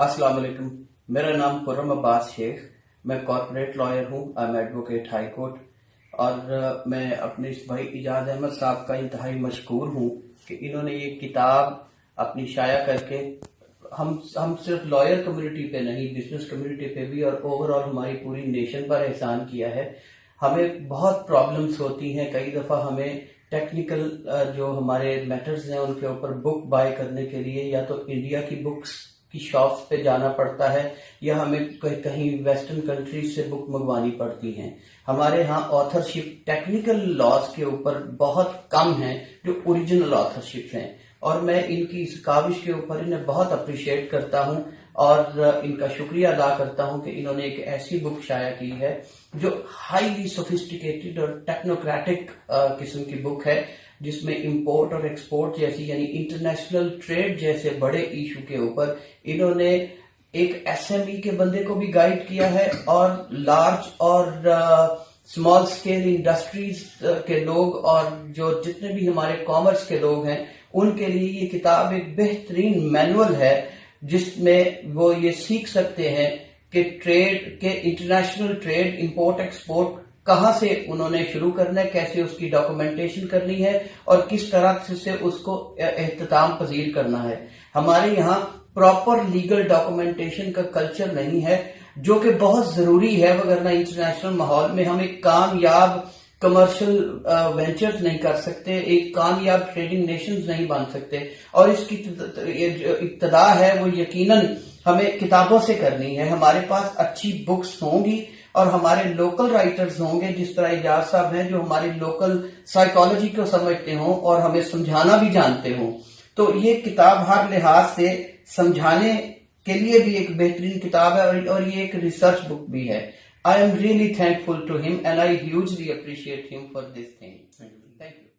السلام علیکم. میرا نام خرم عباس شیخ. میں کارپوریٹ لائر ہوں. I am advocate high court. اور میں اپنے اس بھائی ایجاز احمد صاحب کا انتہائی مشکور ہوں کہ انہوں نے یہ کتاب اپنی شائع کر کے ہم صرف لائر کمیونٹی پہ نہیں، بزنس کمیونٹی پہ بھی اور اوور آل ہماری پوری نیشن پر احسان کیا ہے. ہمیں بہت پرابلمس ہوتی ہیں، کئی دفعہ ہمیں ٹیکنیکل جو ہمارے میٹرز ہیں ان کے اوپر بک بائی کرنے کے لیے یا تو انڈیا کی بکس کی شاپس پہ جانا پڑتا ہے یا ہمیں کہیں ویسٹرن کنٹریز سے بک منگوانی پڑتی ہیں. ہمارے ہاں آتھرشپ ٹیکنیکل لاز کے اوپر بہت کم ہیں جو اوریجنل آتھرشپ ہیں، اور میں ان کی اس کاوش کے اوپر انہیں بہت اپریشیٹ کرتا ہوں اور ان کا شکریہ ادا کرتا ہوں کہ انہوں نے ایک ایسی بک شائع کی ہے جو ہائیلی سوفسٹیکیٹڈ اور ٹیکنوکریٹک قسم کی بک ہے، جس میں امپورٹ اور ایکسپورٹ جیسی یعنی انٹرنیشنل ٹریڈ جیسے بڑے ایشو کے اوپر انہوں نے ایک ایس ایم ای کے بندے کو بھی گائیڈ کیا ہے اور لارج اور اسمال اسکیل انڈسٹریز کے لوگ اور جو جتنے بھی ہمارے کامرس کے لوگ ہیں ان کے لیے یہ کتاب ایک بہترین مینول ہے جس میں وہ یہ سیکھ سکتے ہیں کہ ٹریڈ کے انٹرنیشنل ٹریڈ امپورٹ ایکسپورٹ کہاں سے انہوں نے شروع کرنا ہے، کیسے اس کی ڈاکومنٹیشن کرنی ہے اور کس طرح سے اس کو اختتام پذیر کرنا ہے. ہمارے یہاں پراپر لیگل ڈاکومنٹیشن کا کلچر نہیں ہے جو کہ بہت ضروری ہے، وگرنہ انٹرنیشنل ماحول میں ہم ایک کامیاب کمرشل وینچرز نہیں کر سکتے، ایک کامیاب ٹریڈنگ نیشنز نہیں بن سکتے. اور اس کی ابتدا ہے وہ یقیناً ہمیں کتابوں سے کرنی ہے. ہمارے پاس اچھی بکس ہوں گی اور ہمارے لوکل رائٹرز ہوں گے جس طرح ایجاز صاحب ہیں جو ہماری لوکل سائیکالوجی کو سمجھتے ہوں اور ہمیں سمجھانا بھی جانتے ہوں. تو یہ کتاب ہر لحاظ سے سمجھانے کے لیے بھی ایک بہترین کتاب ہے اور یہ ایک ریسرچ بک بھی ہے. I am really thankful to him and I hugely appreciate him for this thing. Thank you.